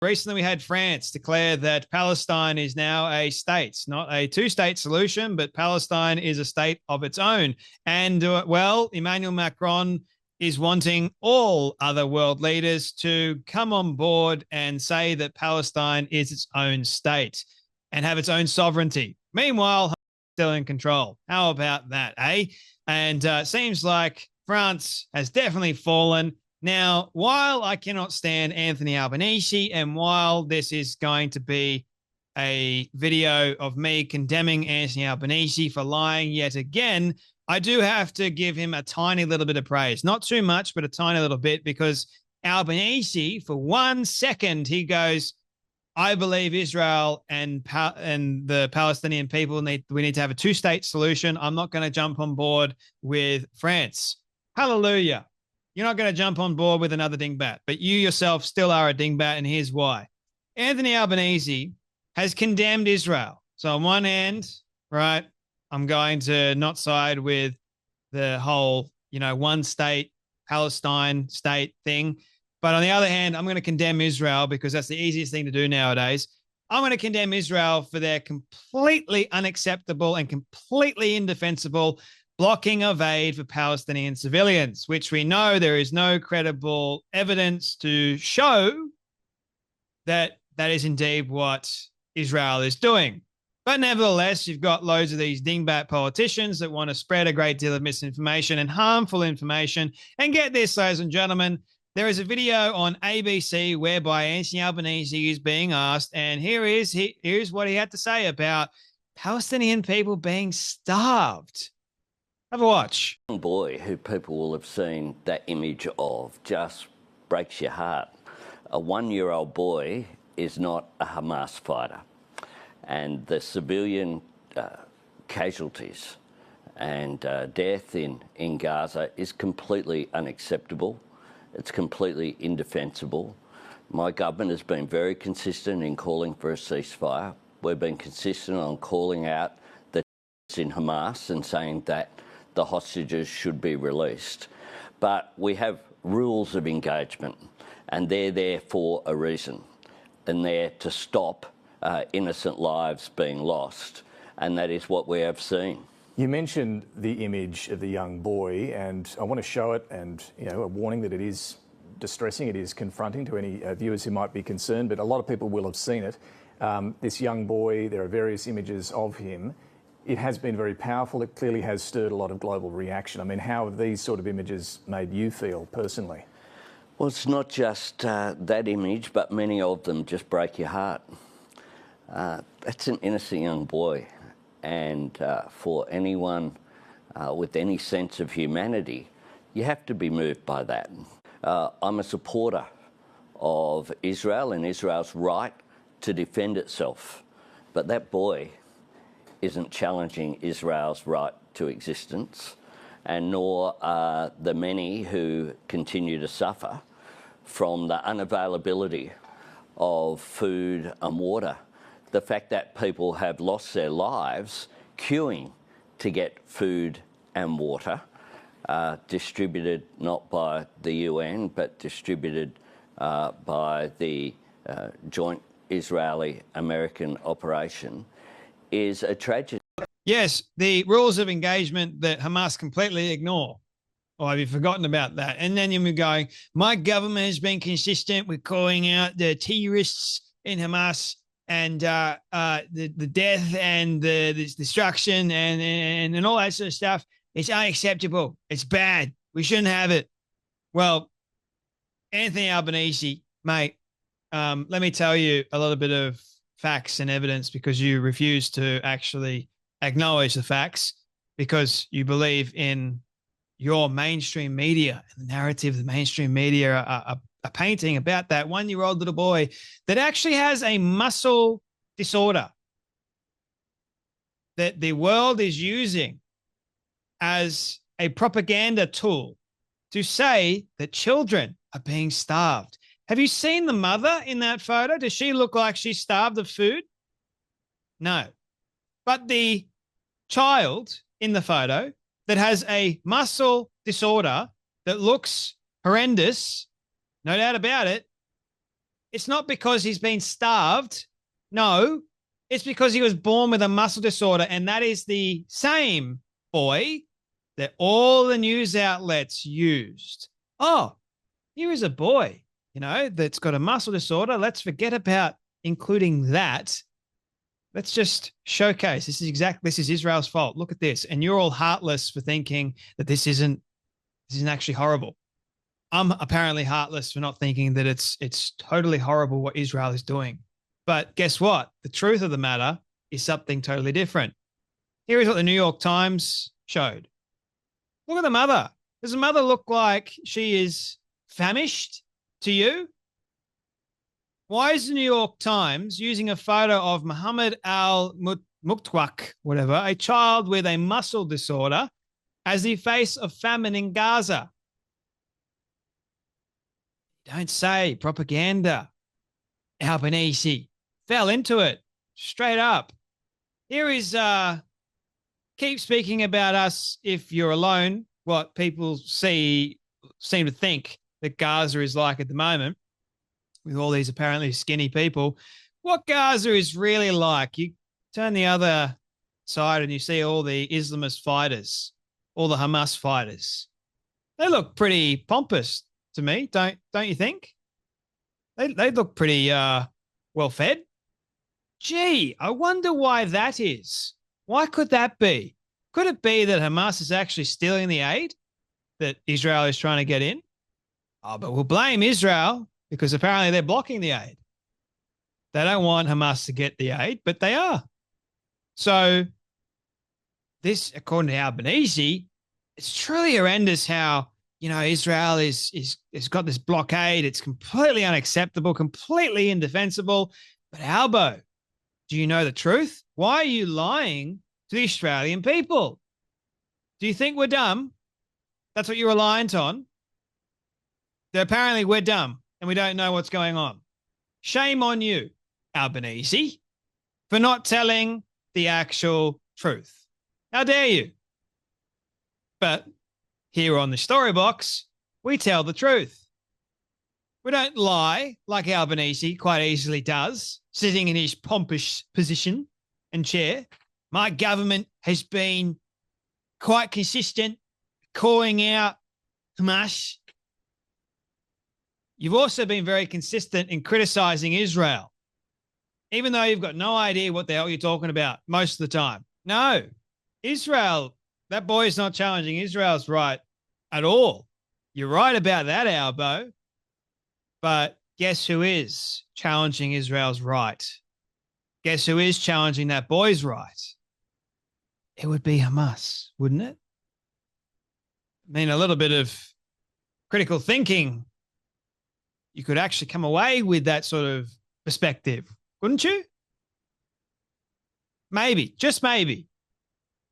Recently, we had France declare that Palestine is now a state, not a two-state solution, but Palestine is a state of its own. And, well, Emmanuel Macron is wanting all other world leaders to come on board and say that Palestine is its own state and have its own sovereignty. Meanwhile, still in control. How about that, eh? And seems like France has definitely fallen. Now, while I cannot stand Anthony Albanese, and while this is going to be a video of me condemning Anthony Albanese for lying yet again, I do have to give him a tiny little bit of praise. Not too much, but a tiny little bit, because Albanese, for 1 second, he goes, I believe Israel and the Palestinian people we need to have a two-state solution. I'm not going to jump on board with France. Hallelujah. You're not going to jump on board with another dingbat, but you yourself still are a dingbat, and here's why. Anthony Albanese has condemned Israel. So on one hand, right, I'm going to not side with the whole, one state, Palestine state thing. But on the other hand, I'm going to condemn Israel because that's the easiest thing to do nowadays. I'm going to condemn Israel for their completely unacceptable and completely indefensible blocking of aid for Palestinian civilians, which we know there is no credible evidence to show that that is indeed what Israel is doing. But nevertheless, you've got loads of these dingbat politicians that want to spread a great deal of misinformation and harmful information. And get this, ladies and gentlemen, there is a video on ABC whereby Anthony Albanese is being asked, and here's what he had to say about Palestinian people being starved. Have a watch. Young boy who people will have seen that image of just breaks your heart. A 1-year-old boy is not a Hamas fighter. And the civilian casualties and death in Gaza is completely unacceptable. It's completely indefensible. My government has been very consistent in calling for a ceasefire. We've been consistent on calling out the in Hamas and saying that the hostages should be released. But we have rules of engagement, and they're there for a reason, and they're to stop innocent lives being lost, and that is what we have seen. You mentioned the image of the young boy, and I want to show it, and a warning that it is distressing, it is confronting to any viewers who might be concerned, but a lot of people will have seen it. This young boy, there are various images of him. It has been very powerful. It clearly has stirred a lot of global reaction. I mean, how have these sort of images made you feel personally? Well, it's not just that image, but many of them just break your heart. That's an innocent young boy. And for anyone with any sense of humanity, you have to be moved by that. I'm a supporter of Israel and Israel's right to defend itself. But that boy isn't challenging Israel's right to existence, and nor are the many who continue to suffer from the unavailability of food and water. The fact that people have lost their lives queuing to get food and water, distributed not by the UN, but distributed by the joint Israeli-American operation, is a tragedy. Yes, the rules of engagement that Hamas completely ignore. Or have you forgotten about that? And then you're going, my government has been consistent with calling out the terrorists in Hamas and the death and the destruction and all that sort of stuff. It's unacceptable. It's bad. We shouldn't have it. Well, Anthony Albanese, mate, let me tell you a little bit of facts and evidence, because you refuse to actually acknowledge the facts because you believe in your mainstream media and the narrative the mainstream media are painting about that 1-year-old little boy that actually has a muscle disorder that the world is using as a propaganda tool to say that children are being starved. Have you seen the mother in that photo? Does she look like she's starved of food? No. But the child in the photo that has a muscle disorder that looks horrendous, no doubt about it, It's not because he's been starved. No, it's because he was born with a muscle disorder. And that is the same boy that all the news outlets used. Oh, here is a boy, that's got a muscle disorder. Let's forget about including that. Let's just showcase this is Israel's fault. Look at this. And you're all heartless for thinking that this isn't actually horrible. I'm apparently heartless for not thinking that it's totally horrible what Israel is doing. But guess what? The truth of the matter is something totally different. Here is what the New York Times showed. Look at the mother. Does the mother look like she is famished to you? Why is the New York Times using a photo of Muhammad al-Muktwak, whatever, a child with a muscle disorder, as the face of famine in Gaza? Don't say propaganda. Albanese fell into it straight up. Here is keep speaking about us if you're alone, what people seem to think that Gaza is like at the moment, with all these apparently skinny people. What Gaza is really like, you turn the other side and you see all the Islamist fighters, all the Hamas fighters. They look pretty pompous to me, don't you think? They look pretty well fed. Gee, I wonder why that is. Why could that be? Could it be that Hamas is actually stealing the aid that Israel is trying to get in? Oh, but we'll blame Israel because apparently they're blocking the aid. They don't want Hamas to get the aid, but they are. So this, according to Albanese, it's truly horrendous how, Israel has got this blockade. It's completely unacceptable, completely indefensible. But Albo, do you know the truth? Why are you lying to the Australian people? Do you think we're dumb? That's what you're reliant on. That apparently we're dumb and we don't know what's going on. Shame on you, Albanese, for not telling the actual truth. How dare you? But here on the Storybox, we tell the truth. We don't lie like Albanese quite easily does, sitting in his pompous position and chair. My government has been quite consistent calling out Hamas. You've also been very consistent in criticizing Israel, even though you've got no idea what the hell you're talking about most of the time. No, Israel, that boy is not challenging Israel's right at all. You're right about that, Albo. But guess who is challenging Israel's right? Guess who is challenging that boy's right? It would be Hamas, wouldn't it? I mean, a little bit of critical thinking, you could actually come away with that sort of perspective, wouldn't you? Maybe, just maybe.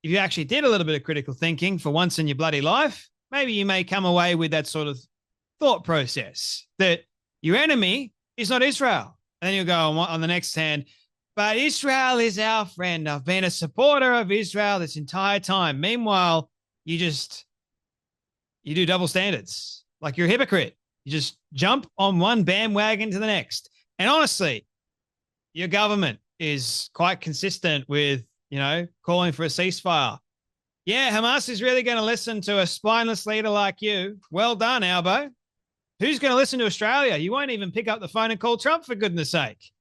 If you actually did a little bit of critical thinking for once in your bloody life, maybe you may come away with that sort of thought process that your enemy is not Israel. And then you'll go on the next hand, but Israel is our friend. I've been a supporter of Israel this entire time. Meanwhile, you do double standards. Like you're a hypocrite. You just jump on one bandwagon to the next. And honestly, your government is quite consistent with, calling for a ceasefire. Yeah, Hamas is really going to listen to a spineless leader like you. Well done, Albo. Who's going to listen to Australia? You won't even pick up the phone and call Trump, for goodness sake.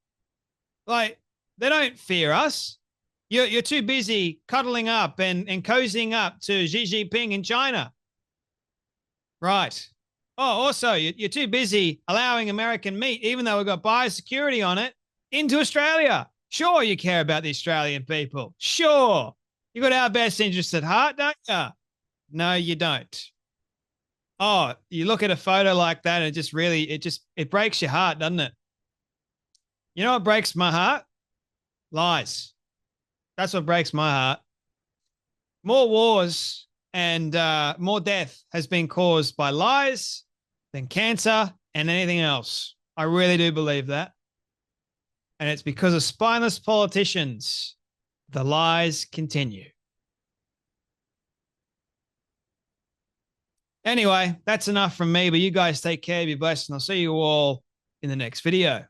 Like, they don't fear us. You're too busy cuddling up and cozying up to Xi Jinping in China. Right. Oh, also, you're too busy allowing American meat, even though we've got biosecurity on it, into Australia. Sure, you care about the Australian people. Sure. You got our best interests at heart, don't you? No, you don't. Oh, you look at a photo like that and it breaks your heart, doesn't it? You know what breaks my heart? Lies. That's what breaks my heart. More wars and more death has been caused by lies than cancer and anything else. I really do believe that. And it's because of spineless politicians. The lies continue. Anyway, that's enough from me, but you guys take care, be blessed, and I'll see you all in the next video.